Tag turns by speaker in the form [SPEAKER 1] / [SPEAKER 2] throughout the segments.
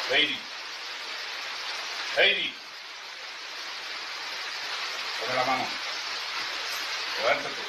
[SPEAKER 1] Heidi. Heidi. Pone la mano. Levántate.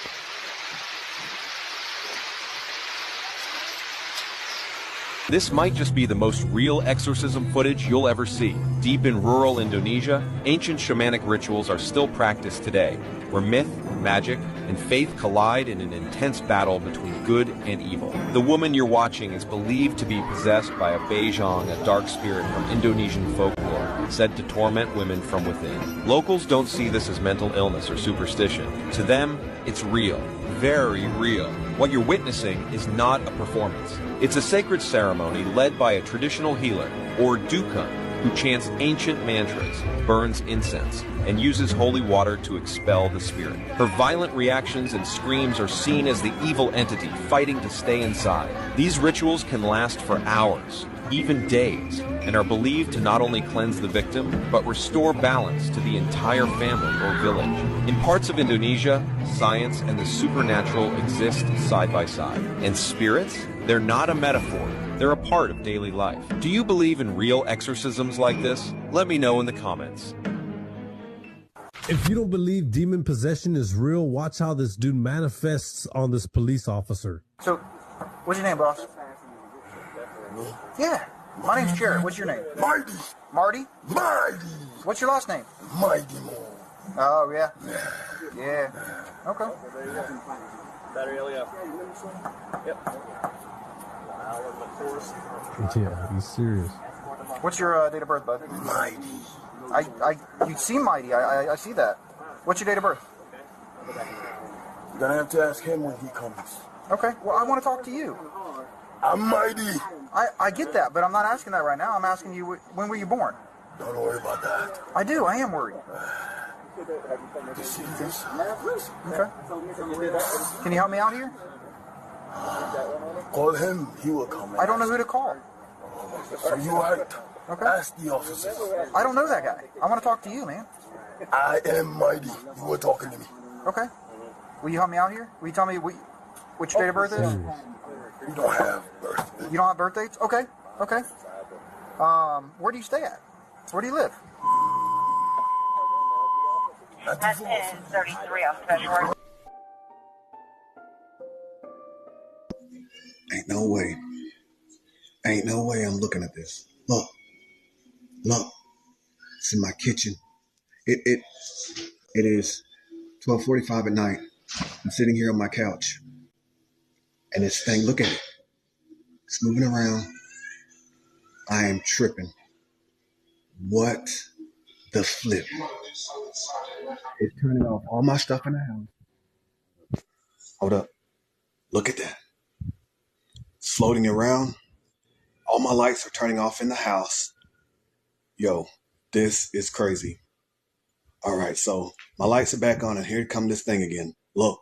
[SPEAKER 2] This might just be the most real exorcism footage you'll ever see. Deep in rural Indonesia, ancient shamanic rituals are still practiced today, where myth, magic, and faith collide in an intense battle between good and evil. The woman you're watching is believed to be possessed by a Bejong, a dark spirit from Indonesian folklore, said to torment women from within. Locals don't see this as mental illness or superstition. To them, it's real. Very real. What you're witnessing is not a performance. It's a sacred ceremony led by a traditional healer, or dukun, who chants ancient mantras, burns incense, and uses holy water to expel the spirit. Her violent reactions and screams are seen as the evil entity fighting to stay inside. These rituals can last for hours, even days, and are believed to not only cleanse the victim, but restore balance to the entire family or village. In parts of Indonesia, science and the supernatural exist side by side. And spirits? They're not a metaphor. They're a part of daily life. Do you believe in real exorcisms like this? Let me know in the comments.
[SPEAKER 3] If you don't believe demon possession is real, watch how this dude manifests on this police officer.
[SPEAKER 4] So, what's your name, boss? Yeah, my name's Jared. What's your name?
[SPEAKER 5] Marty.
[SPEAKER 4] Marty?
[SPEAKER 5] Marty.
[SPEAKER 4] What's your last name?
[SPEAKER 5] Mighty Mo.
[SPEAKER 4] Oh, yeah. Yeah. Okay.
[SPEAKER 6] Battery LEO. Yep.
[SPEAKER 3] Yeah, he's serious.
[SPEAKER 4] What's your date of birth, bud?
[SPEAKER 5] Mighty.
[SPEAKER 4] You seem mighty. I see that. What's your date of birth?
[SPEAKER 5] You're gonna have to ask him when he comes.
[SPEAKER 4] Okay. Well, I want to talk to you.
[SPEAKER 5] I'm mighty.
[SPEAKER 4] I get that, but I'm not asking that right now. I'm asking you, when were you born?
[SPEAKER 5] Don't worry about that.
[SPEAKER 4] I do. I am worried.
[SPEAKER 5] You see this?
[SPEAKER 4] Okay. Can you help me out here?
[SPEAKER 5] Call him. He will come.
[SPEAKER 4] I don't know who to call.
[SPEAKER 5] So you right.
[SPEAKER 4] Okay.
[SPEAKER 5] Ask the officer.
[SPEAKER 4] I don't know that guy. I want to talk to you, man.
[SPEAKER 5] I am mighty. You were talking to me.
[SPEAKER 4] Okay. Will you help me out here? Will you tell me which date of birth is?
[SPEAKER 5] You don't have birth.
[SPEAKER 4] You don't have birth dates? Okay. Okay. Where do you stay at? Where do you live?
[SPEAKER 7] That is 33 on February.
[SPEAKER 8] Ain't no way. Ain't no way I'm looking at this. Look. It's in my kitchen. It is 12:45 at night. I'm sitting here on my couch. And this thing, look at it. It's moving around. I am tripping. What the flip? It's turning off all my stuff in the house. Hold up. Look at that. It's floating around. All my lights are turning off in the house. Yo, this is crazy. All right, so my lights are back on, and here comes this thing again. Look.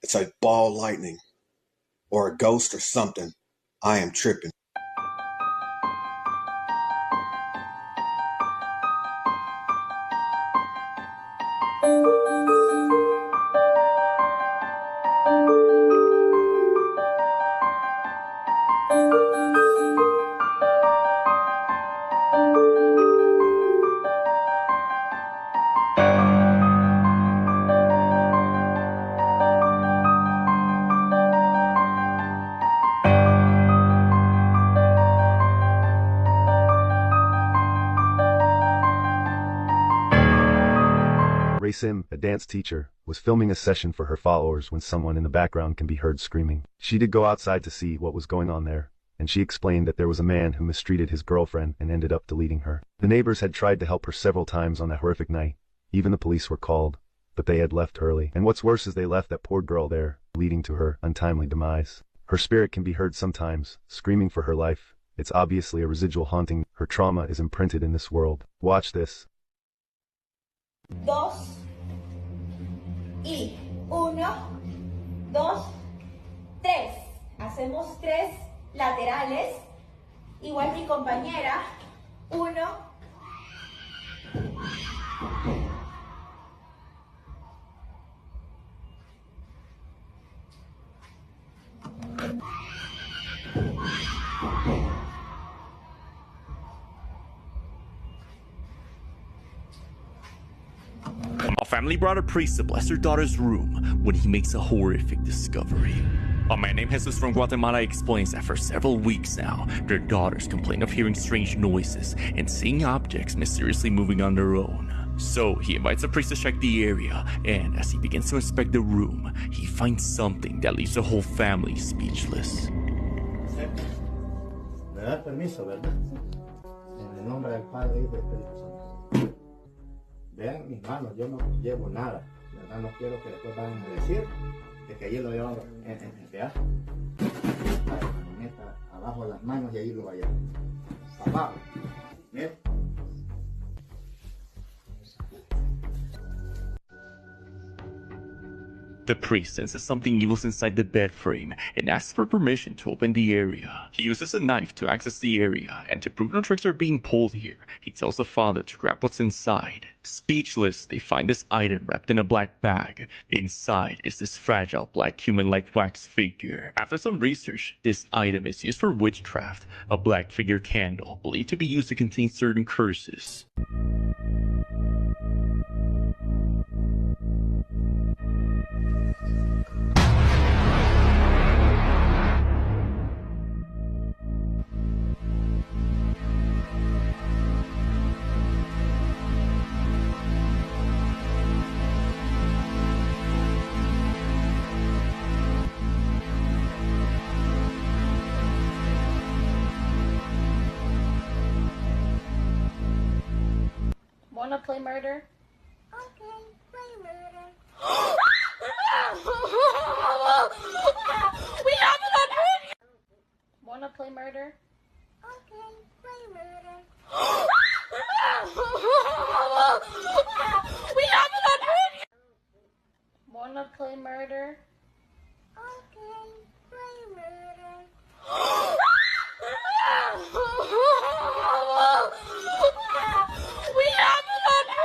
[SPEAKER 8] It's like ball lightning or a ghost or something. I am tripping.
[SPEAKER 9] Sim, a dance teacher, was filming a session for her followers when someone in the background can be heard screaming. She did go outside to see what was going on there, and she explained that there was a man who mistreated his girlfriend and ended up deleting her. The neighbors had tried to help her several times on that horrific night. Even the police were called, but they had left early. And what's worse is they left that poor girl there, leading to her untimely demise. Her spirit can be heard sometimes, screaming for her life. It's obviously a residual haunting. Her trauma is imprinted in this world. Watch this.
[SPEAKER 10] Dos y uno, dos, tres. Hacemos tres laterales, igual mi compañera. Uno.
[SPEAKER 1] family brought a priest to bless their daughter's room when he makes a horrific discovery. A man named Jesus from Guatemala explains that for several weeks now, their daughters complain of hearing strange noises and seeing objects mysteriously moving on their own. So he invites a priest to check the area, and as he begins to inspect the room, he finds something that leaves the whole family speechless.
[SPEAKER 11] Me da permiso, ¿verdad? En el nombre del Padre, Hijo y Espíritu Santo. Vean mis manos, yo no llevo nada, ¿verdad? No quiero que después vayan a decir de que allí lo llevan en pedazo. Meta abajo las manos y allí lo vayan. Abajo. ¿Ves?
[SPEAKER 1] The priest senses something evil's inside the bed frame and asks for permission to open the area. He uses a knife to access the area, and to prove no tricks are being pulled here, he tells the father to grab what's inside. Speechless, they find this item wrapped in a black bag. Inside is this fragile black human-like wax figure. After some research, this item is used for witchcraft, a black figure candle believed to be used to contain certain curses.
[SPEAKER 10] Wanna play murder?
[SPEAKER 7] Okay, play murder.
[SPEAKER 10] We have it up here! Wanna play murder?
[SPEAKER 7] Okay, play murder.
[SPEAKER 10] We have it up here! Wanna play murder?
[SPEAKER 7] Okay, play murder.
[SPEAKER 10] We have it up here!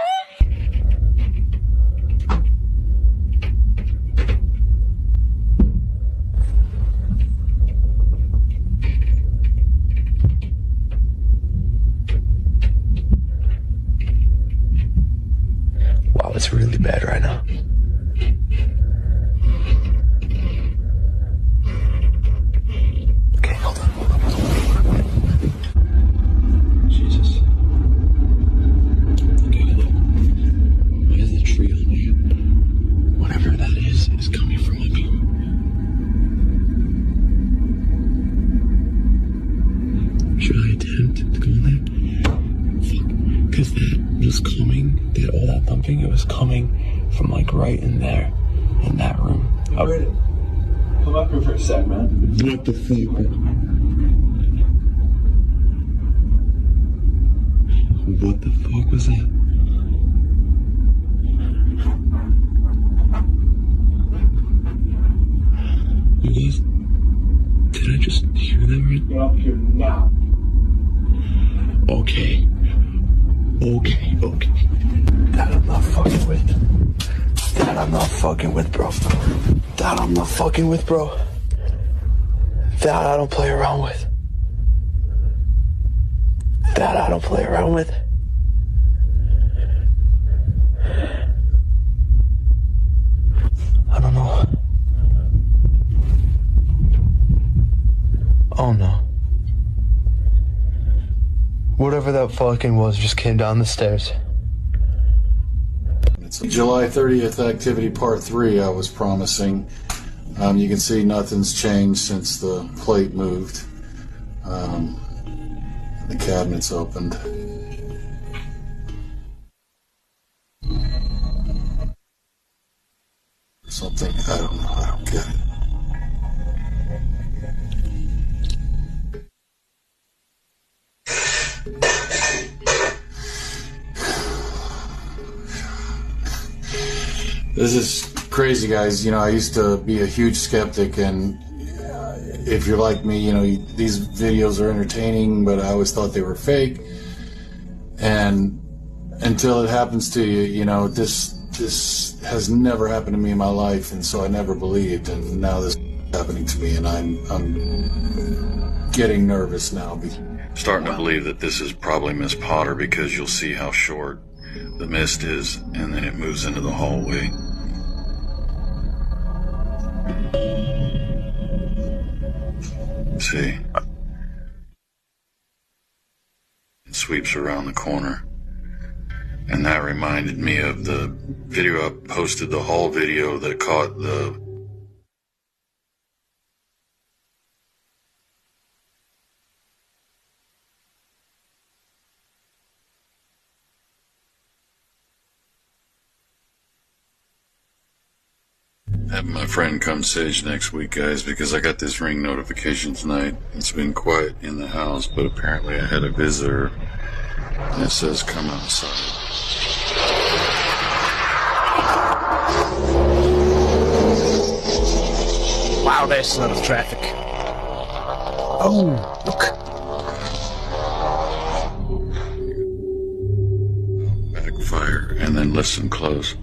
[SPEAKER 12] Wow, it's really bad right now. Okay, hold on. Jesus. Okay, look. Why is the tree on me? Whatever that is coming from up here. Should I attempt to go in there? Fuck. Because that was coming, all that thumping, it was coming from like right in there, in that room.
[SPEAKER 5] Come up here for a sec, man.
[SPEAKER 12] What the fuck? What the fuck was that? You guys, did I just hear that right?
[SPEAKER 5] Get up here now.
[SPEAKER 12] Okay. That I'm not fucking with. That I'm not fucking with, bro. That I'm not fucking with, bro. That I don't play around with. That I don't play around with. I don't know. Oh no. Whatever that fucking was just came down the stairs.
[SPEAKER 13] July 30th activity part 3 I was promising. You can see nothing's changed since the plate moved. The cabinet's opened. Something, I don't know, I don't get it. This is crazy, guys. You know, I used to be a huge skeptic, and if you're like me, you know, these videos are entertaining, but I always thought they were fake. And until it happens to you, you know, this has never happened to me in my life, and so I never believed, and now this is happening to me, and I'm getting nervous now. Starting to believe that this is probably Miss Potter, because you'll see how short the mist is, and then it moves into the hallway. See? It sweeps around the corner. And that reminded me of the video I posted, the hall video that caught the... Having my friend come sage next week, guys, because I got this ring notification tonight. It's been quiet in the house, but apparently I had a visitor, and it says come outside.
[SPEAKER 6] Wow, there's a lot of traffic. Oh, look.
[SPEAKER 13] Backfire, and then listen close.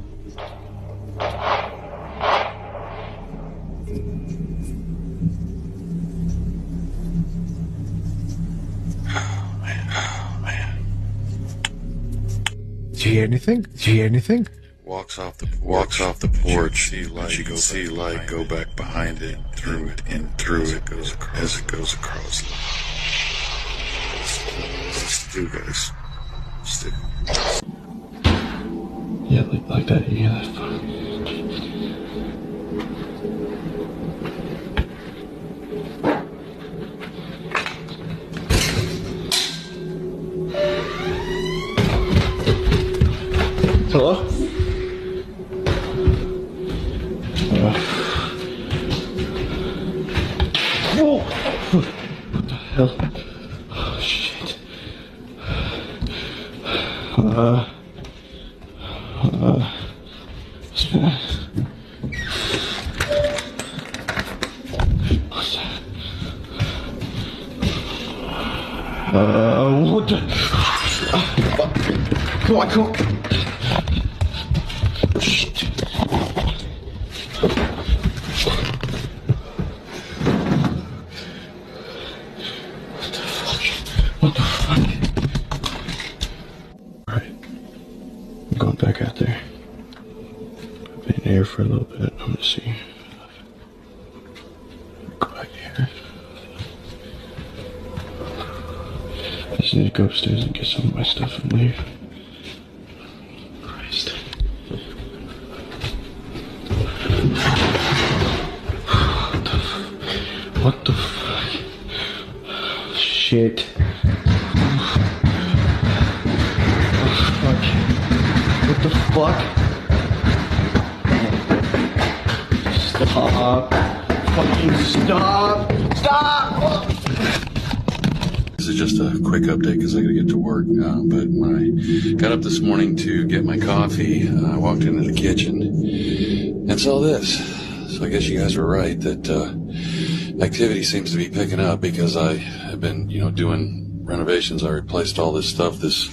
[SPEAKER 6] Did you hear anything? Did you hear anything?
[SPEAKER 13] Walks off the porch. You can see light go back behind it, through it, and through it as it goes across. Let's do, guys. Let's do.
[SPEAKER 12] Yeah, like that. You hear that?
[SPEAKER 6] Hello?
[SPEAKER 12] Whoa! What the hell? Oh, shit. What's that? What's that? What the? Come on, come on. Shit. What the fuck? Alright. I'm going back out there. I've been here for a little bit. I'm gonna see. Go back here. I just need to go upstairs and get some of my stuff and leave. Christ. What the fuck? Shit. Oh, fuck. What the fuck? Stop. Fucking stop. Stop!
[SPEAKER 13] This is just a quick update because I gotta get to work. But when I got up this morning to get my coffee, I walked into the kitchen and saw this. So I guess you guys were right that activity seems to be picking up because I have been, doing renovations. I replaced all this stuff, this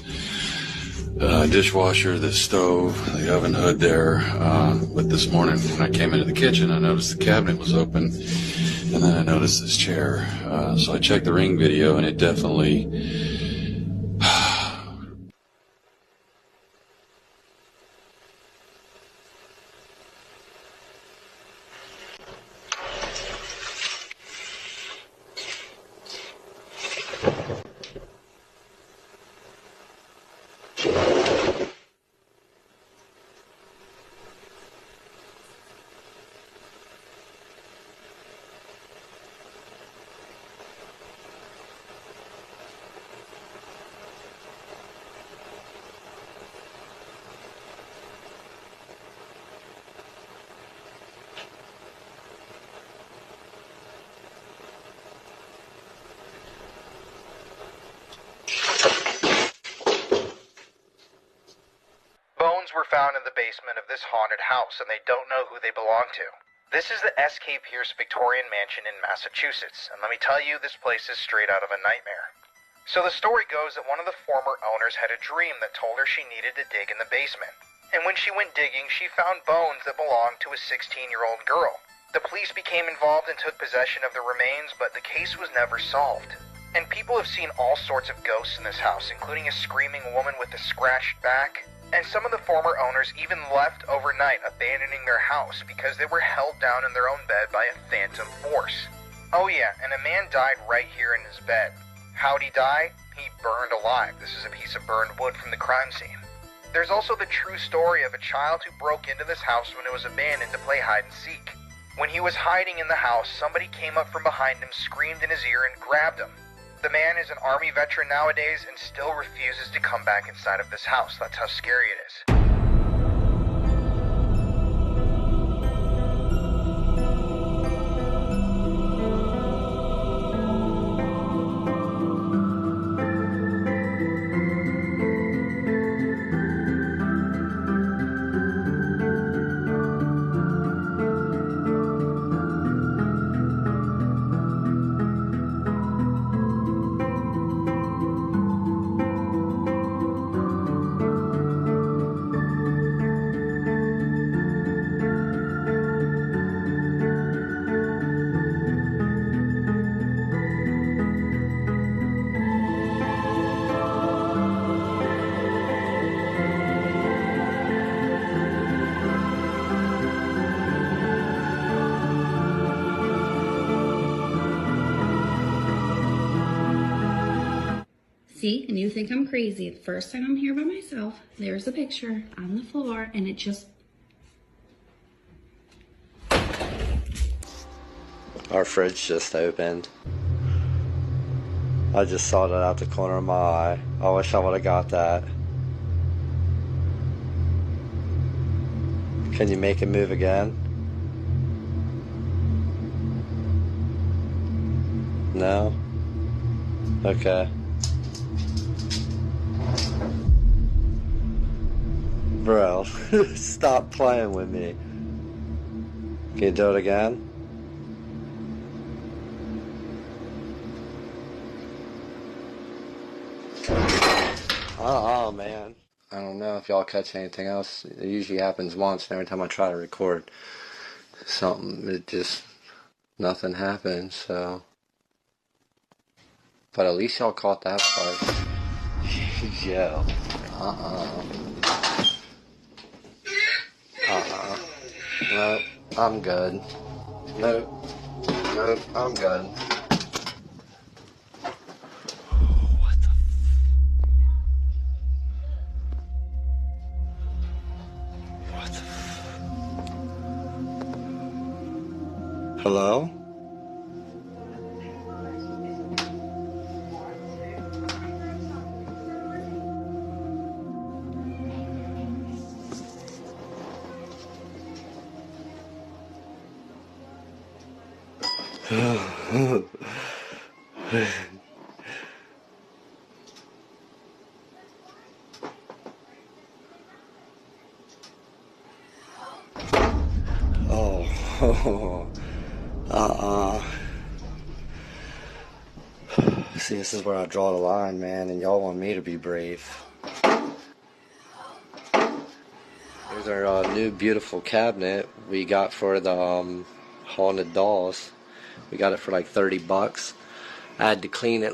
[SPEAKER 13] dishwasher, this stove, the oven hood there. But this morning when I came into the kitchen, I noticed the cabinet was open, and then I noticed this chair. So I checked the ring video, and it definitely...
[SPEAKER 14] Were found in the basement of this haunted house, and they don't know who they belong to. This is the S.K. Pierce Victorian Mansion in Massachusetts, and let me tell you, this place is straight out of a nightmare. So the story goes that one of the former owners had a dream that told her she needed to dig in the basement. And when she went digging, she found bones that belonged to a 16-year-old girl. The police became involved and took possession of the remains, but the case was never solved. And people have seen all sorts of ghosts in this house, including a screaming woman with a scratched back, And some of the former owners even left overnight, abandoning their house because they were held down in their own bed by a phantom force. Oh yeah, and a man died right here in his bed. How'd he die? He burned alive. This is a piece of burned wood from the crime scene. There's also the true story of a child who broke into this house when it was abandoned to play hide and seek. When he was hiding in the house, somebody came up from behind him, screamed in his ear, and grabbed him. The man is an Army veteran nowadays and still refuses to come back inside of this house. That's how scary it is.
[SPEAKER 15] See, and you think I'm crazy. The first time I'm here by myself, there's a picture on the floor, and it just...
[SPEAKER 16] Our fridge just opened. I just saw that out the corner of my eye. I wish I would have got that. Can you make it move again? No? Okay. Bro, stop playing with me. Can you do it again? Oh man. I don't know if y'all catch anything else. It usually happens once, and every time I try to record something, it just, nothing happens, so. But at least y'all caught that part. Yo. Nope, I'm good. Nope, I'm good. What the What the Hello? See, this is where I draw the line, man, and y'all want me to be brave. Here's our new beautiful cabinet we got for the haunted dolls. We got it for like $30. I had to clean it.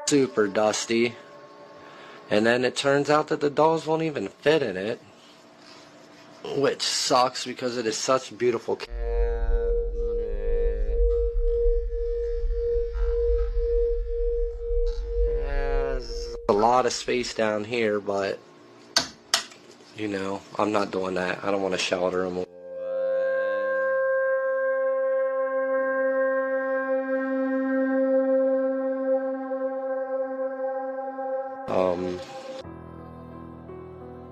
[SPEAKER 16] Super dusty. And then it turns out that the dolls won't even fit in it, which sucks because it is such a beautiful cabinet. There's a lot of space down here, but you know, I'm not doing that. I don't want to shelter them.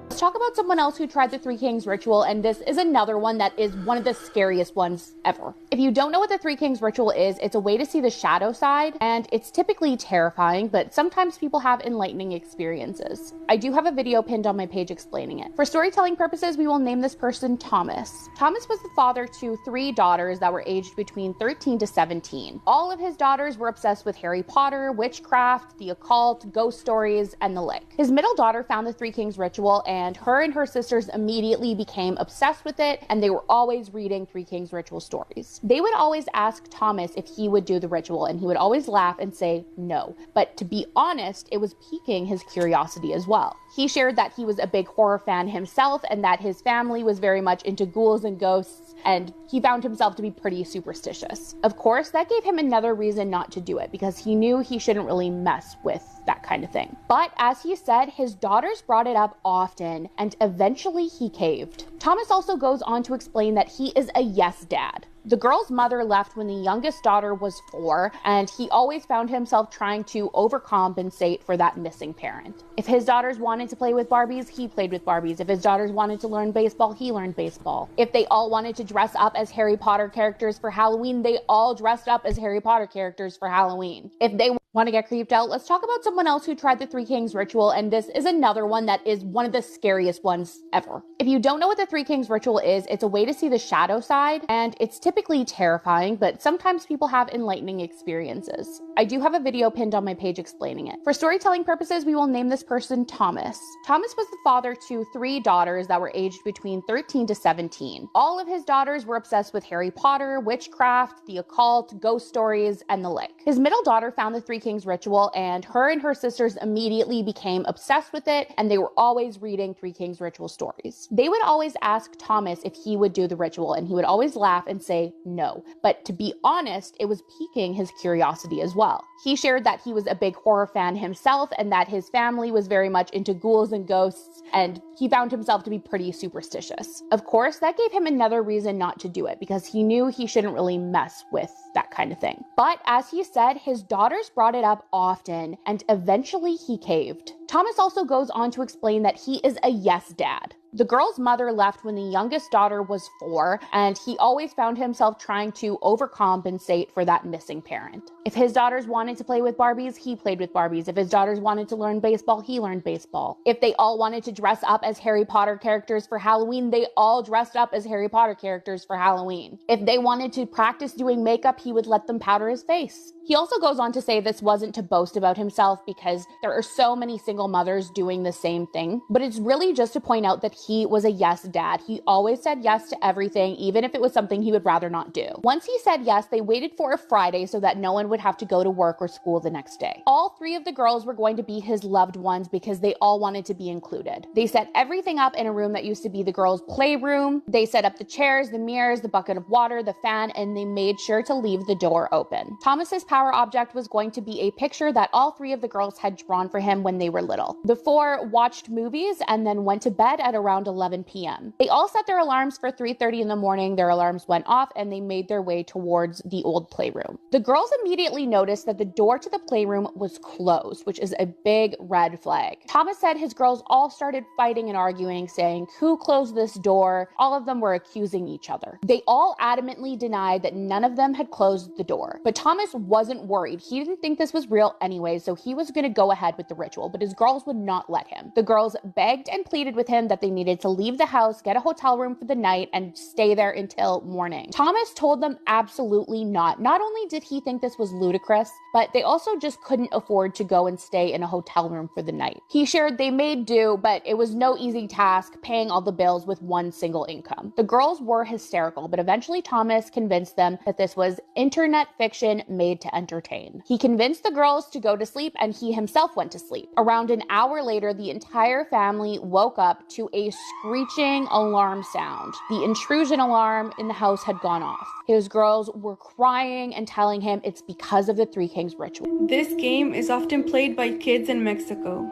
[SPEAKER 17] Let's talk about someone else who tried the Three Kings ritual, and this is another one that is one of the scariest ones ever. If you don't know what the Three Kings ritual is, it's a way to see the shadow side, and it's typically terrifying, but sometimes people have enlightening experiences. I do have a video pinned on my page explaining it. For storytelling purposes, we will name this person Thomas. Thomas was the father to 3 daughters that were aged between 13 to 17. All of his daughters were obsessed with Harry Potter, witchcraft, the occult, ghost stories, and the like. His middle daughter found the Three Kings ritual and and her sisters immediately became obsessed with it, and they were always reading Three Kings ritual stories. They would always ask Thomas if he would do the ritual, and he would always laugh and say no. But to be honest, it was piquing his curiosity as well. He shared that he was a big horror fan himself and that his family was very much into ghouls and ghosts, and he found himself to be pretty superstitious. Of course, that gave him another reason not to do it, because he knew he shouldn't really mess with that kind of thing. But as he said, his daughters brought it up often, and eventually he caved. Thomas also goes on to explain that he is a yes dad. The girl's mother left when the youngest daughter was 4, and he always found himself trying to overcompensate for that missing parent. If his daughters wanted to play with Barbies, he played with Barbies. If his daughters wanted to learn baseball, he learned baseball. If they all wanted to dress up as Harry Potter characters for Halloween, they all dressed up as Harry Potter characters for Halloween. If they want to get creeped out, let's talk about someone else who tried the Three Kings ritual, and this is another one that is one of the scariest ones ever. If you don't know what the Three Kings ritual is, it's a way to see the shadow side, and it's typically terrifying, but sometimes people have enlightening experiences. I do have a video pinned on my page explaining it. For storytelling purposes, we will name this person Thomas. Thomas was the father to 3 daughters that were aged between 13 to 17. All of his daughters were obsessed with Harry Potter, witchcraft, the occult, ghost stories, and the like. His middle daughter found the Three Kings ritual, and her sisters immediately became obsessed with it, and they were always reading Three Kings ritual stories. They would always ask Thomas if he would do the ritual, and he would always laugh and say no. But to be honest, it was piquing his curiosity as well. He shared that he was a big horror fan himself and that his family was very much into ghouls and ghosts, and he found himself to be pretty superstitious. Of course, that gave him another reason not to do it, because he knew he shouldn't really mess with that kind of thing. But as he said, his daughters brought it up often, and eventually he caved. Thomas also goes on to explain that he is a yes dad. The girl's mother left when the youngest daughter was 4, and he always found himself trying to overcompensate for that missing parent. If his daughters wanted to play with Barbies, he played with Barbies. If his daughters wanted to learn baseball, he learned baseball. If they all wanted to dress up as Harry Potter characters for Halloween, they all dressed up as Harry Potter characters for Halloween. If they wanted to practice doing makeup, he would let them powder his face. He also goes on to say this wasn't to boast about himself, because there are so many single mothers doing the same thing, but it's really just to point out that he was a yes dad. He always said yes to everything, even if it was something he would rather not do. Once he said yes, they waited for a Friday so that no one would have to go to work or school the next day. All 3 of the girls were going to be his loved ones because they all wanted to be included. They set everything up in a room that used to be the girls' playroom. They set up the chairs, the mirrors, the bucket of water, the fan, and they made sure to leave the door open. Thomas's power object was going to be a picture that all 3 of the girls had drawn for him when they were little. The 4 watched movies and then went to bed at around 11 p.m. They all set their alarms for 3:30 in the morning. Their alarms went off and they made their way towards the old playroom. The girls immediately noticed that the door to the playroom was closed, which is a big red flag. Thomas said his girls all started fighting and arguing, saying, "Who closed this door?" All of them were accusing each other. They all adamantly denied that none of them had closed the door. But Thomas wasn't worried. He didn't think this was real anyway, so he was going to go ahead with the ritual, but his girls would not let him. The girls begged and pleaded with him that they needed to leave the house, get a hotel room for the night, and stay there until morning. Thomas told them absolutely not. Not only did he think this was ludicrous, but they also just couldn't afford to go and stay in a hotel room for the night. He shared they made do, but it was no easy task paying all the bills with one single income. The girls were hysterical, but eventually Thomas convinced them that this was internet fiction made to entertain. He convinced the girls to go to sleep, and he himself went to sleep. Around an hour later, the entire family woke up to a screeching alarm sound. The intrusion alarm in the house had gone off. His girls were crying and telling him it's because of the Three Kings ritual.
[SPEAKER 18] This game is often played by kids in Mexico.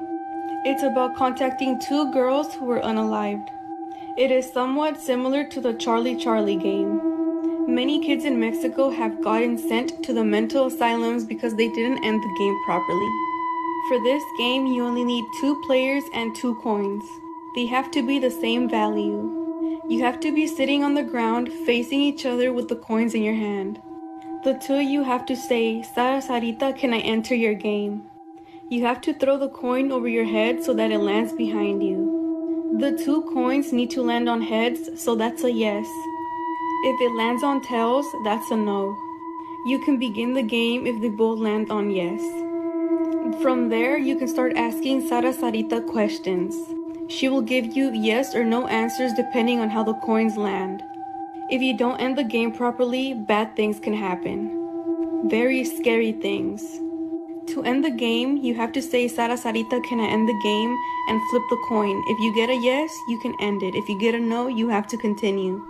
[SPEAKER 18] It's about contacting 2 girls who were unalived. It is somewhat similar to the Charlie game. Many kids in Mexico have gotten sent to the mental asylums because they didn't end the game properly. For this game, you only need 2 players and 2 coins. They have to be the same value. You have to be sitting on the ground facing each other with the coins in your hand. The 2 of you have to say, "Sara, Sarita, can I enter your game?" You have to throw the coin over your head so that it lands behind you. The 2 coins need to land on heads, so that's a yes. If it lands on tails, that's a no. You can begin the game if they both land on yes. From there, you can start asking Sara Sarita questions. She will give you yes or no answers depending on how the coins land. If you don't end the game properly, bad things can happen. Very scary things. To end the game, you have to say Sara Sarita, can I end the game? And flip the coin. If you get a yes, you can end it. If you get a no, you have to continue.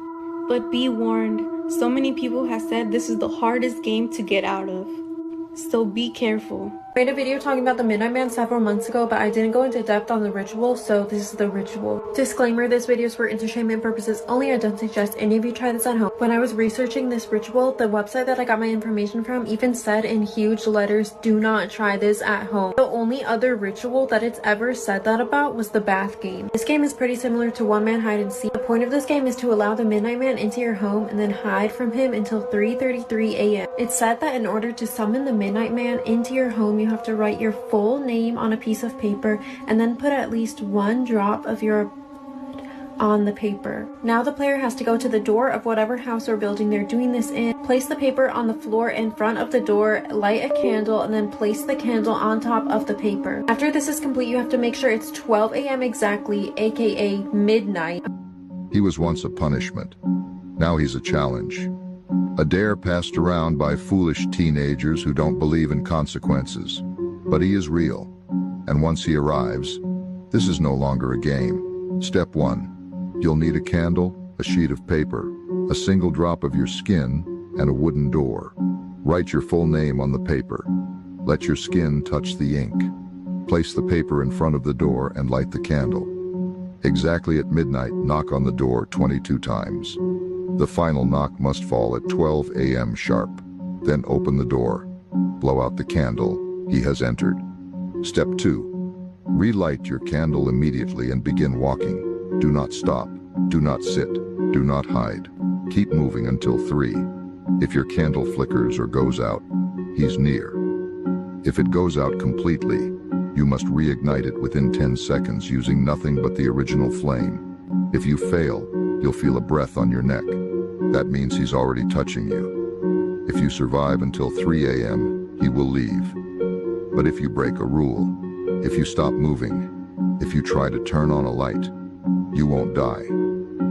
[SPEAKER 18] But be warned, so many people have said this is the hardest game to get out of. So be careful.
[SPEAKER 19] I made a video talking about the Midnight Man several months ago, but I didn't go into depth on the ritual, so this is the ritual. Disclaimer, this video is for entertainment purposes only. I don't suggest any of you try this at home. When I was researching this ritual, the website that I got my information from even said in huge letters, do not try this at home. The only other ritual that it's ever said that about was the bath game. This game is pretty similar to One Man Hide and Seek. The point of this game is to allow the Midnight Man into your home and then hide from him until 3:33 a.m. It's said that in order to summon the Midnight Man into your home, you have to write your full name on a piece of paper and then put at least one drop of your blood on the paper. Now the player has to go to the door of whatever house or building they're doing this in, place the paper on the floor in front of the door, light a candle, and then place the candle on top of the paper. After this is complete, you have to make sure it's 12 a.m. exactly, aka midnight.
[SPEAKER 20] He was once a punishment. Now he's a challenge. A dare passed around by foolish teenagers who don't believe in consequences. But he is real. And once he arrives, this is no longer a game. Step 1. You'll need a candle, a sheet of paper, a single drop of your skin, and a wooden door. Write your full name on the paper. Let your skin touch the ink. Place the paper in front of the door and light the candle. Exactly at midnight, knock on the door 22 times. The final knock must fall at 12 a.m. sharp. Then open the door. Blow out the candle. He has entered. Step 2. Relight your candle immediately and begin walking. Do not stop. Do not sit. Do not hide. Keep moving until 3. If your candle flickers or goes out, he's near. If it goes out completely, you must reignite it within 10 seconds using nothing but the original flame. If you fail, you'll feel a breath on your neck. That means he's already touching you. If you survive until 3 a.m., he will leave. But if you break a rule, if you stop moving, if you try to turn on a light, you won't die.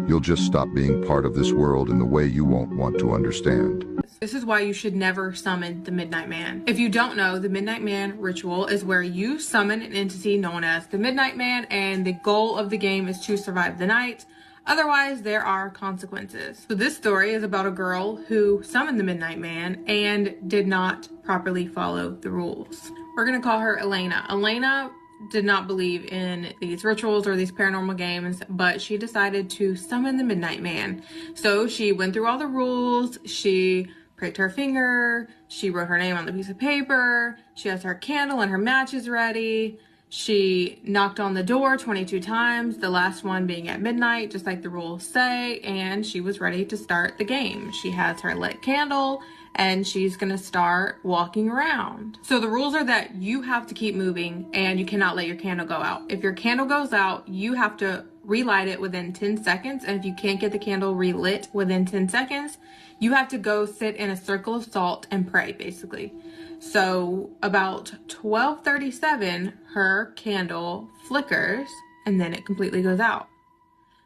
[SPEAKER 20] You'll just stop being part of this world in the way you won't want to understand.
[SPEAKER 21] This is why you should never summon the Midnight Man. If you don't know, the Midnight Man ritual is where you summon an entity known as the Midnight Man, and the goal of the game is to survive the night. Otherwise, there are consequences. So this story is about a girl who summoned the Midnight Man and did not properly follow the rules. We're gonna call her Elena. Elena did not believe in these rituals or these paranormal games, but she decided to summon the Midnight Man. So she went through all the rules, she pricked her finger, she wrote her name on the piece of paper, she has her candle and her matches ready, she knocked on the door 22 times, the last one being at midnight, just like the rules say, and she was ready to start the game. She has her lit candle, and she's gonna start walking around. So the rules are that you have to keep moving, and you cannot let your candle go out. If your candle goes out, you have to relight it within 10 seconds, and if you can't get the candle relit within 10 seconds, you have to go sit in a circle of salt and pray, basically. So about 12:37, her candle flickers and then it completely goes out.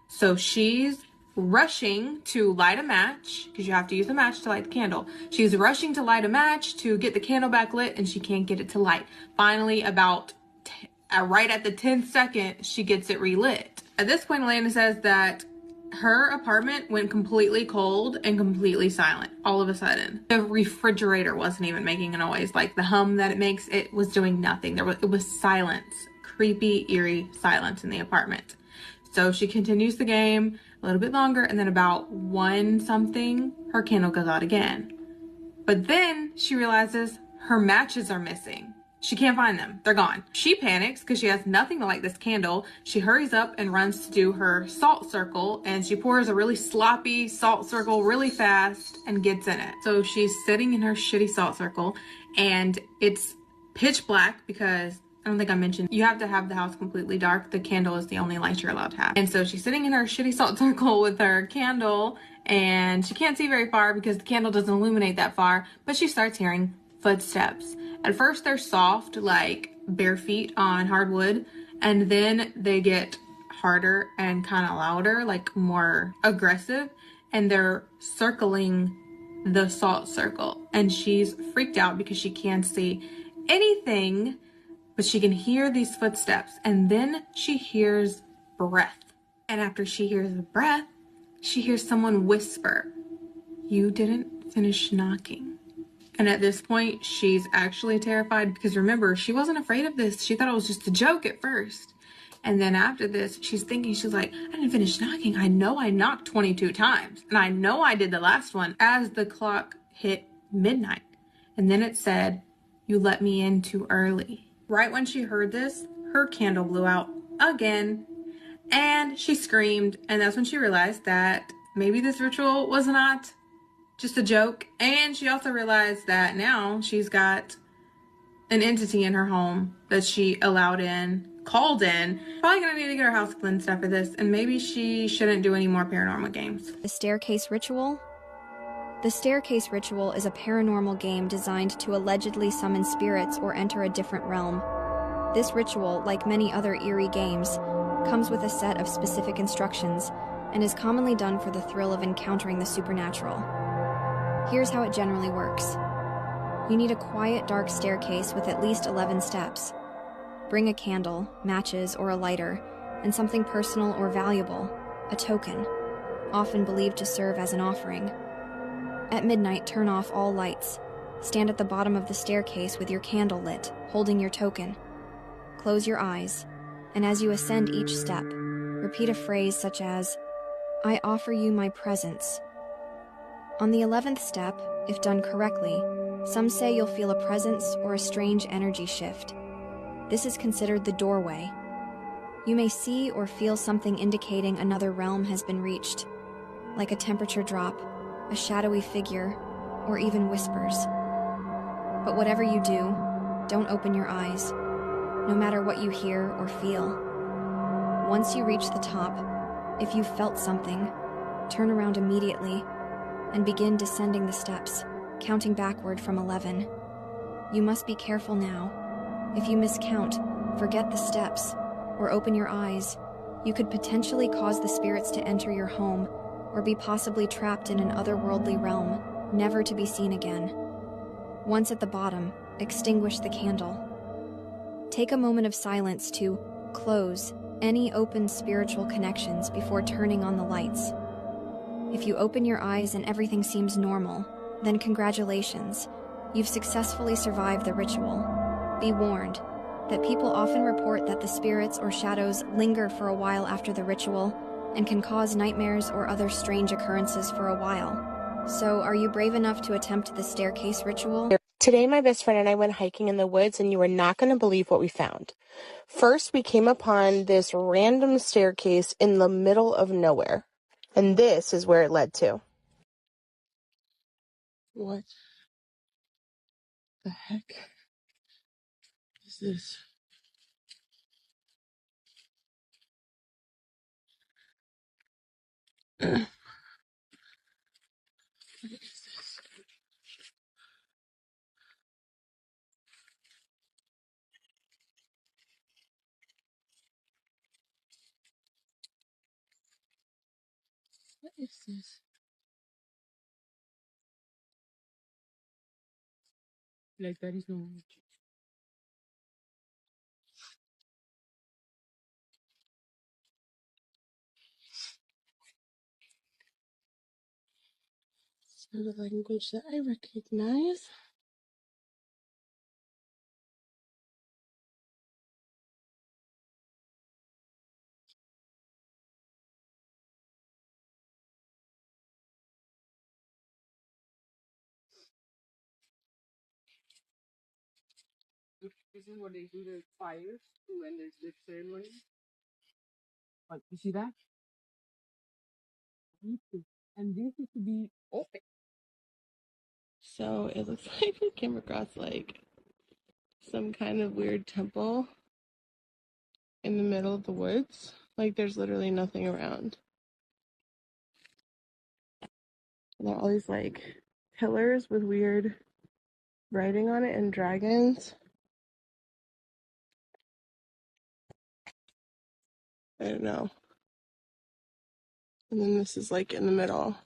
[SPEAKER 21] So she's rushing to light a match, because you have to use a match to light the candle. She's rushing to light a match to get the candle back lit, and she can't get it to light. Finally, about right at the 10th second, she gets it relit. At this point, Elena says that her apartment went completely cold and completely silent all of a sudden. The refrigerator wasn't even making a noise. Like the hum that it makes, it was doing nothing. It was silence, creepy, eerie silence in the apartment. So she continues the game a little bit longer, and then about 1 something, her candle goes out again. But then she realizes her matches are missing. She can't find them. They're gone. She panics because she has nothing to light this candle. She hurries up and runs to do her salt circle, and she pours a really sloppy salt circle really fast and gets in it. So she's sitting in her shitty salt circle, and it's pitch black because I don't think I mentioned you have to have the house completely dark. The candle is the only light you're allowed to have. And so she's sitting in her shitty salt circle with her candle, and she can't see very far because the candle doesn't illuminate that far, but she starts hearing footsteps. At first they're soft, like bare feet on hardwood, and then they get harder and kind of louder, like more aggressive, and they're circling the salt circle. And she's freaked out because she can't see anything, but she can hear these footsteps. And then she hears breath. And after she hears the breath, she hears someone whisper, "You didn't finish knocking." And at this point, she's actually terrified because remember, she wasn't afraid of this. She thought it was just a joke at first. And then after this, she's like, I didn't finish knocking. I know I knocked 22 times. And I know I did the last one as the clock hit midnight. And then it said, "You let me in too early." Right when she heard this, her candle blew out again. And she screamed. And that's when she realized that maybe this ritual was not just a joke. And she also realized that now she's got an entity in her home that she called in. Probably gonna need to get her house cleansed after this, and maybe she shouldn't do any more paranormal games.
[SPEAKER 2] The staircase ritual? The staircase ritual is a paranormal game designed to allegedly summon spirits or enter a different realm. This ritual, like many other eerie games, comes with a set of specific instructions and is commonly done for the thrill of encountering the supernatural. Here's how it generally works. You need a quiet, dark staircase with at least 11 steps. Bring a candle, matches, or a lighter, and something personal or valuable, a token, often believed to serve as an offering. At midnight, turn off all lights. Stand at the bottom of the staircase with your candle lit, holding your token. Close your eyes, and as you ascend each step, repeat a phrase such as, "I offer you my presence." On the 11th step, if done correctly, some say you'll feel a presence or a strange energy shift. This is considered the doorway. You may see or feel something indicating another realm has been reached, like a temperature drop, a shadowy figure, or even whispers. But whatever you do, don't open your eyes, no matter what you hear or feel. Once you reach the top, if you felt something, turn around immediately and begin descending the steps, counting backward from 11. You must be careful now. If you miscount, forget the steps, or open your eyes, you could potentially cause the spirits to enter your home or be possibly trapped in an otherworldly realm, never to be seen again. Once at the bottom, extinguish the candle. Take a moment of silence to close any open spiritual connections before turning on the lights. If you open your eyes and everything seems normal, then congratulations, you've successfully survived the ritual. Be warned that people often report that the spirits or shadows linger for a while after the ritual and can cause nightmares or other strange occurrences for a while. So, are you brave enough to attempt the staircase ritual?
[SPEAKER 22] Today, my best friend and I went hiking in the woods, and you are not going to believe what we found. First, we came upon this random staircase in the middle of nowhere, and this is where it led to. What the heck is this? What is this? What is this? Like, that is no. Sound of language that I recognize.
[SPEAKER 23] This is what they do to fires when there's the ceremony. Like, you see that? And this is to be open.
[SPEAKER 22] So it looks like we came across like some kind of weird temple in the middle of the woods. Like, there's literally nothing around. And there are all these like pillars with weird writing on it and dragons. I don't know. And then this is like in the middle.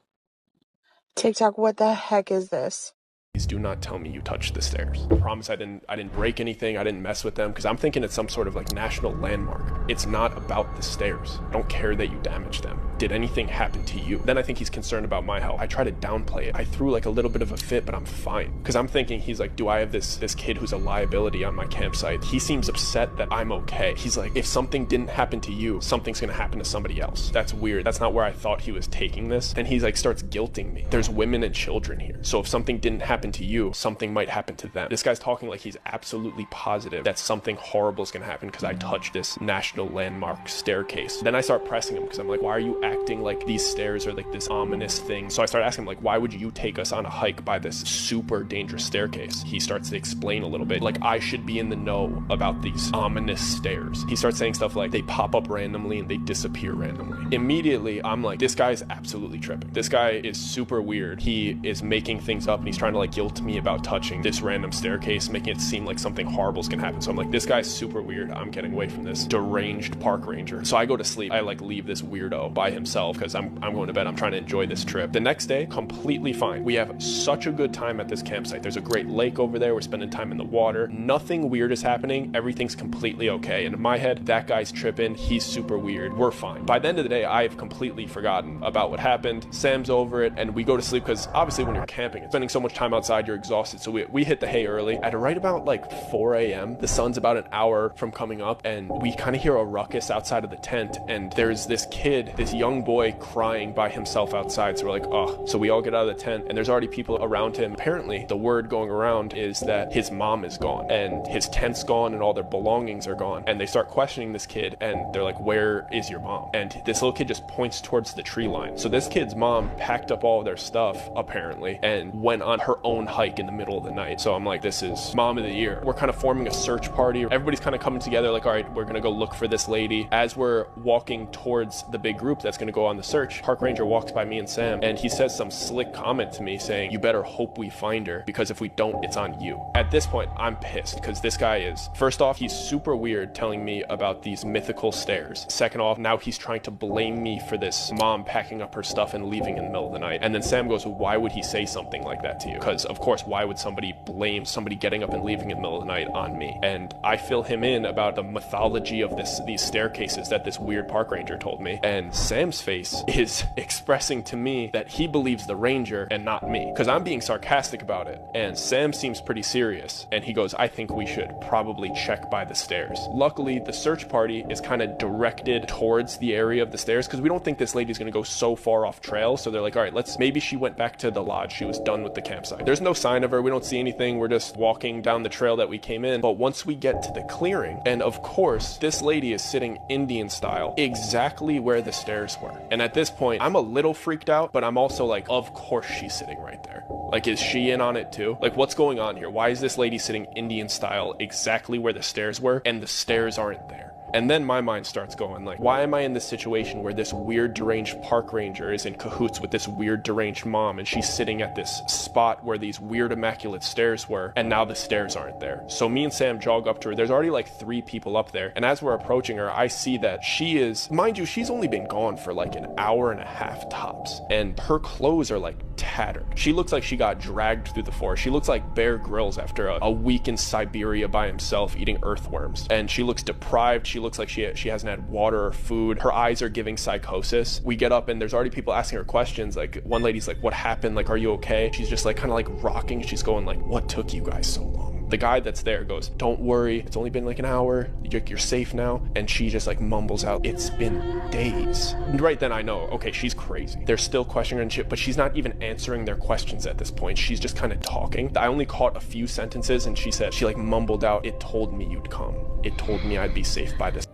[SPEAKER 22] TikTok, what the heck is this?
[SPEAKER 3] Please do not tell me you touched the stairs. I promise I didn't break anything. I didn't mess with them because I'm thinking it's some sort of like national landmark. It's not about the stairs. I don't care that you damaged them. Did anything happen to you? Then I think he's concerned about my health. I try to downplay it. I threw like a little bit of a fit, but I'm fine. Because I'm thinking he's like, do I have this kid who's a liability on my campsite? He seems upset that I'm okay. He's like, if something didn't happen to you, something's gonna happen to somebody else. That's weird. That's not where I thought he was taking this. And he's like starts guilting me. There's women and children here. So if something didn't happen to you, something might happen to them. This guy's talking like he's absolutely positive that something horrible is gonna happen because I touched this national landmark staircase. Then I start pressing him because I'm like, why are you acting like these stairs are like this ominous thing? So I start asking him like, why would you take us on a hike by this super dangerous staircase? He starts to explain a little bit like I should be in the know about these ominous stairs. He starts saying stuff like they pop up randomly and they disappear randomly. Immediately I'm like, this guy's absolutely tripping. This guy is super weird. He is making things up and he's trying to like guilt me about touching this random staircase, making it seem like something horrible is gonna happen. So I'm like, this guy's super weird. I'm getting away from this deranged park ranger. So I go to sleep. I like leave this weirdo by himself because I'm going to bed. I'm trying to enjoy this trip. The next day, completely fine. We have such a good time at this campsite. There's a great lake over there. We're spending time in the water. Nothing weird is happening. Everything's completely okay. And in my head, that guy's tripping. He's super weird. We're fine. By the end of the day, I've completely forgotten about what happened. Sam's over it and we go to sleep because obviously when you're camping, spending so much time outside, you're exhausted. So we hit the hay early. At right about like 4 a.m., the sun's about an hour from coming up and we kind of hear a ruckus outside of the tent and there's this kid, this young boy crying by himself outside. So we're like, oh. So we all get out of the tent and there's already people around him. Apparently, the word going around is that his mom is gone and his tent's gone and all their belongings are gone. And they start questioning this kid and they're like, where is your mom? And this little kid just points towards the tree line. So this kid's mom packed up all of their stuff, apparently, and went on her own hike in the middle of the night. So I'm like, this is mom of the year. We're kind of forming a search party. Everybody's kind of coming together like, all right, we're gonna go look for this lady. As we're walking towards the big group that's gonna go on the search, park ranger walks by me and Sam and he says some slick comment to me saying, you better hope we find her because if we don't, it's on you. At this point, I'm pissed because this guy is, first off, he's super weird telling me about these mythical stairs. Second off, now he's trying to blame me for this mom packing up her stuff and leaving in the middle of the night. And then Sam goes, well, why would he say something like that to you? Because of course, why would somebody blame somebody getting up and leaving in the middle of the night on me? And I fill him in about the mythology of these staircases that this weird park ranger told me. And Sam's face is expressing to me that he believes the ranger and not me, because I'm being sarcastic about it. And Sam seems pretty serious and he goes, I think we should probably check by the stairs. Luckily, the search party is kind of directed towards the area of the stairs because we don't think this lady's going to go so far off trail. So they're like, all right, maybe she went back to the lodge. She was done with the campsite. There's no sign of her. We don't see anything. We're just walking down the trail that we came in. But once we get to the clearing, and of course, this lady is sitting Indian style exactly where the stairs were. And at this point, I'm a little freaked out, but I'm also like, of course she's sitting right there. Like, is she in on it too? Like, what's going on here? Why is this lady sitting Indian style exactly where the stairs were and the stairs aren't there? And then my mind starts going like, why am I in this situation where this weird deranged park ranger is in cahoots with this weird deranged mom and she's sitting at this spot where these weird immaculate stairs were and now the stairs aren't there? So me and Sam jog up to her. There's already like 3 people up there. And as we're approaching her, I see that she is, mind you, she's only been gone for like an hour and a half tops. And her clothes are like tattered. She looks like she got dragged through the forest. She looks like Bear Grylls after a week in Siberia by himself eating earthworms. And she looks deprived. She looks like she hasn't had water or food. Her eyes are giving psychosis. We get up and there's already people asking her questions. Like one lady's like, what happened? Like, are you okay? She's just like kind of like rocking. She's going like, what took you guys so long? The guy that's there goes, don't worry, it's only been like an hour, you're safe now. And she just like mumbles out, it's been days. And right then I know, okay, she's crazy. They're still questioning her and shit, but she's not even answering their questions at this point. She's just kind of talking. I only caught a few sentences and she like mumbled out, it told me you'd come. It told me I'd be safe by this.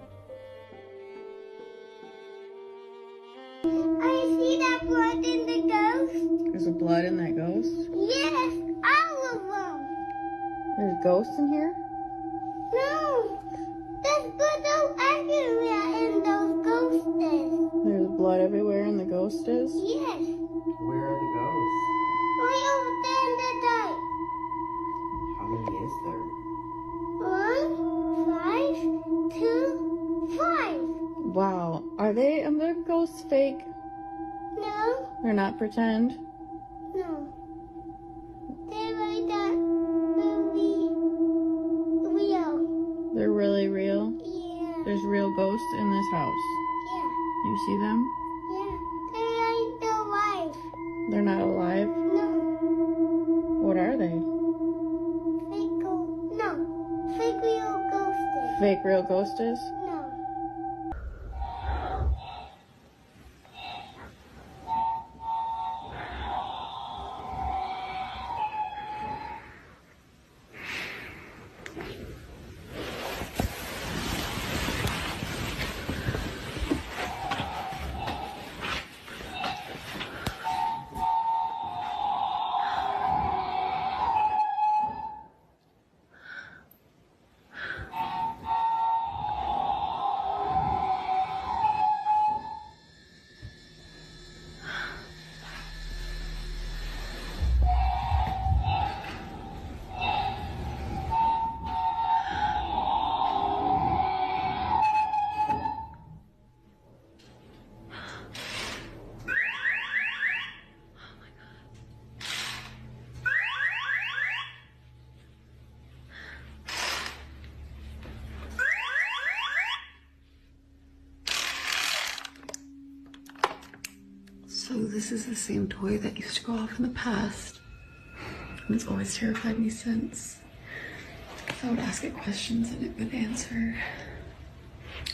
[SPEAKER 7] I see that blood in the ghost.
[SPEAKER 18] There's a blood in that ghost?
[SPEAKER 7] Yes, all of them.
[SPEAKER 18] There's ghosts in here?
[SPEAKER 7] No, there's blood all everywhere in those ghosts.
[SPEAKER 18] There's blood everywhere in the ghosts?
[SPEAKER 7] Yes.
[SPEAKER 11] Where are the ghosts?
[SPEAKER 7] Way over there in the dark.
[SPEAKER 11] How many is there?
[SPEAKER 7] 1, 5, 2, 5.
[SPEAKER 18] Wow. Are the ghosts fake?
[SPEAKER 7] No.
[SPEAKER 18] They're not pretend?
[SPEAKER 7] No. They're like that movie. Real.
[SPEAKER 18] They're really real?
[SPEAKER 7] Yeah.
[SPEAKER 18] There's real ghosts in this house?
[SPEAKER 7] Yeah.
[SPEAKER 18] You see them?
[SPEAKER 7] Yeah. They're like the life.
[SPEAKER 18] They're not alive?
[SPEAKER 7] No.
[SPEAKER 18] What are they?
[SPEAKER 7] Fake real ghosts.
[SPEAKER 18] Fake real ghosts?
[SPEAKER 7] No.
[SPEAKER 15] So this is the same toy that used to go off in the past. And it's always terrified me since. I would ask it questions and it would answer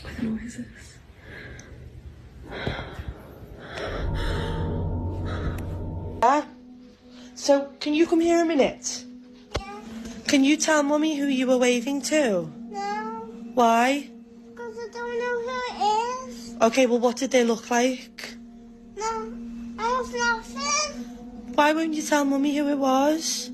[SPEAKER 15] with noises.
[SPEAKER 4] So, can you come here a minute?
[SPEAKER 7] Yeah.
[SPEAKER 4] Can you tell Mummy who you were waving to?
[SPEAKER 7] No.
[SPEAKER 4] Why?
[SPEAKER 7] Because I don't know who it is.
[SPEAKER 4] Okay, well, what did they look like?
[SPEAKER 7] No. I was nothing.
[SPEAKER 4] Why won't you tell Mummy who it was?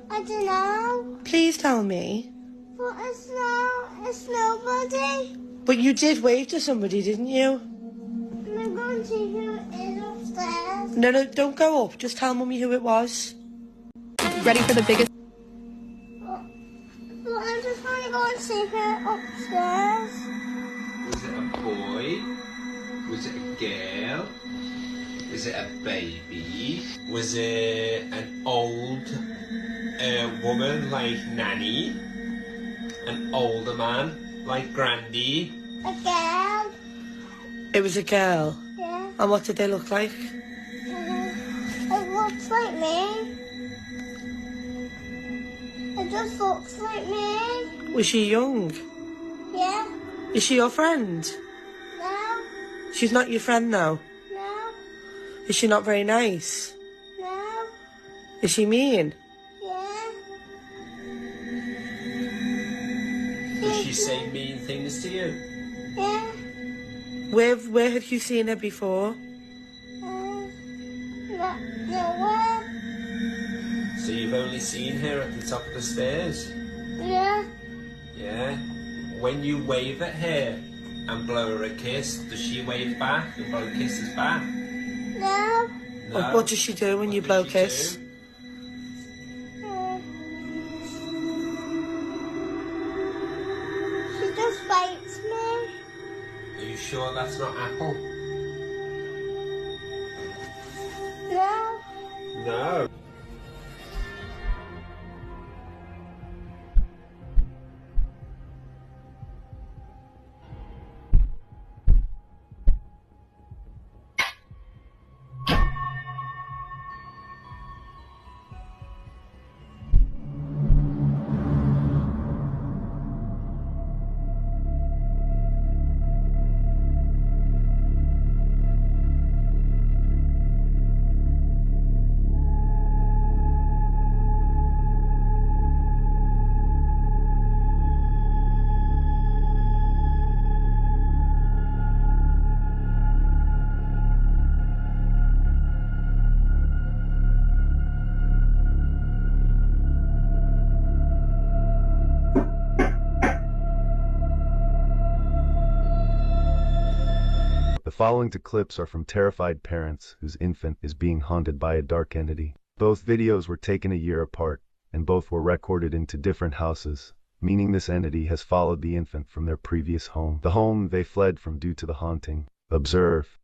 [SPEAKER 7] I don't know.
[SPEAKER 4] Please tell me.
[SPEAKER 7] But it's nobody.
[SPEAKER 4] But you did wave to somebody, didn't you?
[SPEAKER 7] I'm going to see who it is upstairs.
[SPEAKER 4] No, don't go up. Just tell Mummy who it was.
[SPEAKER 2] Ready for the biggest...
[SPEAKER 7] But I just want to go and see her upstairs.
[SPEAKER 8] Was it a boy? Was it a girl? Was it a baby? Was it an old woman like Nanny? An older man like Grandy?
[SPEAKER 7] A girl.
[SPEAKER 4] It was a girl.
[SPEAKER 7] Yeah.
[SPEAKER 4] And what did they look like?
[SPEAKER 7] It looks like me. It just looks like me.
[SPEAKER 4] Was she young?
[SPEAKER 7] Yeah.
[SPEAKER 4] Is she your friend?
[SPEAKER 7] No.
[SPEAKER 4] She's not your friend now?
[SPEAKER 7] No.
[SPEAKER 4] Is she not very nice?
[SPEAKER 7] No.
[SPEAKER 4] Is she mean?
[SPEAKER 7] Yeah.
[SPEAKER 8] Does she say mean things to you?
[SPEAKER 7] Yeah.
[SPEAKER 4] Where have you seen her before?
[SPEAKER 7] Nowhere.
[SPEAKER 8] So you've only seen her at the top of the stairs?
[SPEAKER 7] Yeah.
[SPEAKER 8] Yeah. When you wave at her and blow her a kiss, does she wave back and blow kisses back?
[SPEAKER 7] No.
[SPEAKER 8] No.
[SPEAKER 4] What does she do when you blow kiss?
[SPEAKER 7] She just bites me.
[SPEAKER 8] Are you sure that's not Apple?
[SPEAKER 7] No.
[SPEAKER 8] No.
[SPEAKER 9] The following two clips are from terrified parents whose infant is being haunted by a dark entity. Both videos were taken a year apart, and both were recorded into different houses. meaning this entity has followed the infant from their previous home, the home they fled from due to the haunting. Observe.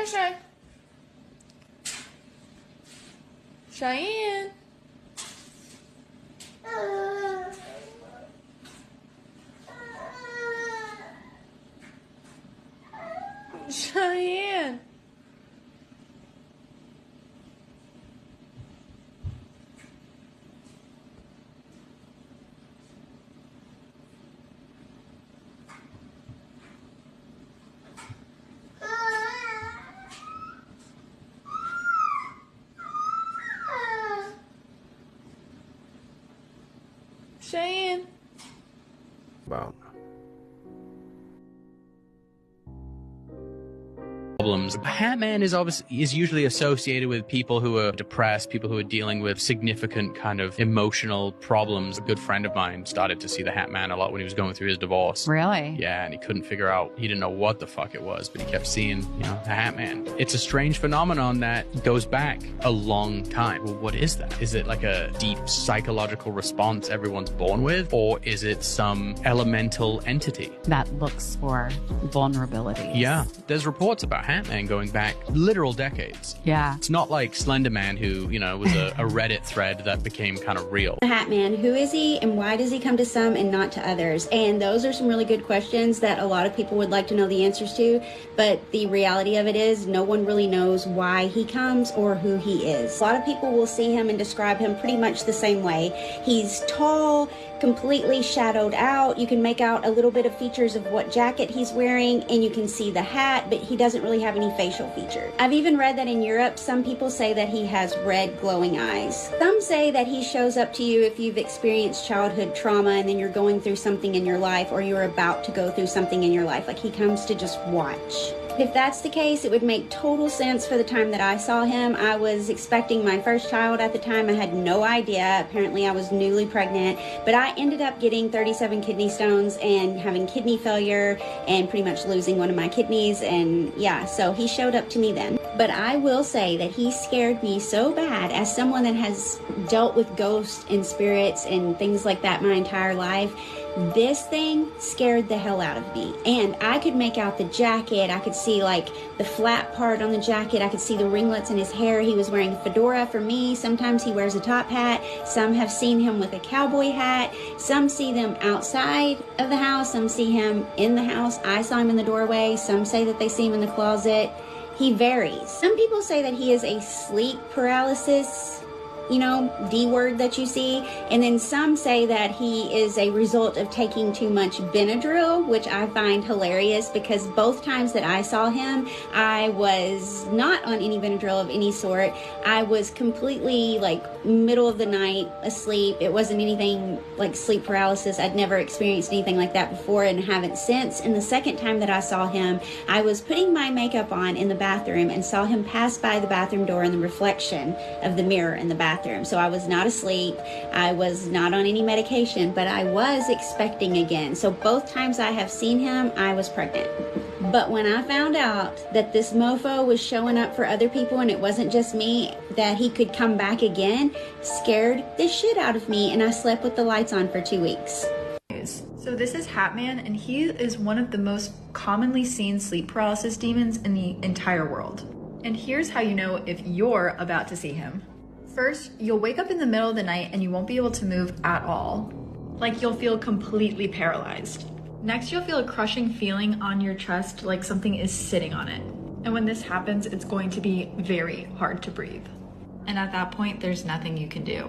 [SPEAKER 15] Shay. Cheyenne. Cheyenne. Cheyenne.
[SPEAKER 6] Wow.
[SPEAKER 1] Problems. Hat Man is usually associated with people who are depressed, people who are dealing with significant kind of emotional problems. A good friend of mine started to see the Hat Man a lot when he was going through his divorce.
[SPEAKER 5] Really?
[SPEAKER 1] Yeah, and he couldn't figure out, he didn't know what the fuck it was, but he kept seeing, the Hat Man. It's a strange phenomenon that goes back a long time. Well, what is that? Is it like a deep psychological response everyone's born with, or is it some elemental entity
[SPEAKER 5] that looks for vulnerabilities?
[SPEAKER 1] Yeah, there's reports about Hat Man going back literal decades.
[SPEAKER 5] Yeah.
[SPEAKER 1] It's not like Slender Man, who, was a Reddit thread that became kind of real.
[SPEAKER 10] The Hat Man, who is he and why does he come to some and not to others? And those are some really good questions that a lot of people would like to know the answers to, but the reality of it is no one really knows why he comes or who he is. A lot of people will see him and describe him pretty much the same way. He's tall, completely shadowed out. You can make out a little bit of features of what jacket he's wearing, and you can see the hat, but he doesn't really have any facial features. I've even read that in Europe, some people say that he has red glowing eyes. Some say that he shows up to you if you've experienced childhood trauma and then you're going through something in your life, or you're about to go through something in your life. Like, he comes to just watch. If that's the case, it would make total sense for the time that I saw him. I was expecting my first child at the time. I had no idea. Apparently I was newly pregnant, but I ended up getting 37 kidney stones and having kidney failure and pretty much losing one of my kidneys. And yeah, so he showed up to me then. But I will say that he scared me so bad, as someone that has dealt with ghosts and spirits and things like that my entire life. This thing scared the hell out of me. And I could make out the jacket. I could see like the flat part on the jacket. I could see the ringlets in his hair. He was wearing a fedora for me. Sometimes he wears a top hat. Some have seen him with a cowboy hat. Some see them outside of the house. Some see him in the house. I saw him in the doorway. Some say that they see him in the closet. He varies. Some people say that he is a sleep paralysis, D word that you see. And then some say that he is a result of taking too much Benadryl, which I find hilarious, because both times that I saw him, I was not on any Benadryl of any sort. I was completely middle of the night asleep. It wasn't anything like sleep paralysis. I'd never experienced anything like that before and haven't since. And the second time that I saw him, I was putting my makeup on in the bathroom and saw him pass by the bathroom door in the reflection of the mirror in the bathroom. So I was not asleep. I was not on any medication, but I was expecting again. So both times I have seen him, I was pregnant. But when I found out that this mofo was showing up for other people and it wasn't just me, that he could come back again, scared the shit out of me, and I slept with the lights on for 2 weeks.
[SPEAKER 24] So this is Hat Man, and he is one of the most commonly seen sleep paralysis demons in the entire world. And here's how you know if you're about to see him. First, you'll wake up in the middle of the night and you won't be able to move at all. Like, you'll feel completely paralyzed. Next, you'll feel a crushing feeling on your chest, like something is sitting on it. And when this happens, it's going to be very hard to breathe. And at that point, there's nothing you can do.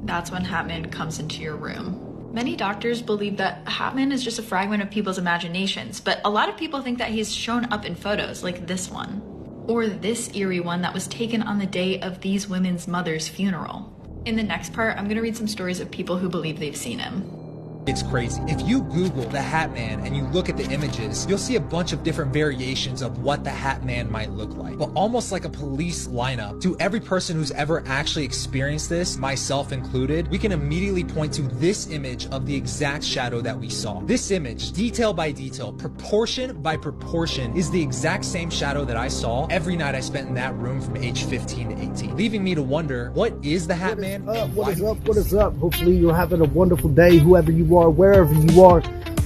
[SPEAKER 24] That's when Hat Man comes into your room. Many doctors believe that Hat Man is just a fragment of people's imaginations, but a lot of people think that he's shown up in photos like this one. or this eerie one that was taken on the day of these women's mother's funeral. In the next part, I'm going to read some stories of people who believe they've seen him.
[SPEAKER 12] It's crazy. If you Google the Hat Man and you look at the images, you'll see a bunch of different variations of what the Hat Man might look like. But almost like a police lineup, to every person who's ever actually experienced this, myself included, we can immediately point to this image of the exact shadow that we saw. This image, detail by detail, proportion by proportion, is the exact same shadow that I saw every night I spent in that room from age 15 to 18, leaving me to wonder, what is the Hat Man?
[SPEAKER 6] What is up? Hopefully you're having a wonderful day, whoever you are, wherever you are.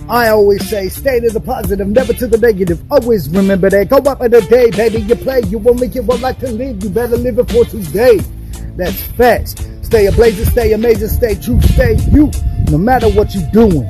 [SPEAKER 6] I always say, stay to the positive, never to the negative. Always remember that. Go up in the day, baby. You play, you only get one life to live. You better live it for today. That's facts. Stay ablazing, stay amazing, stay true, stay you. No matter what you're doing.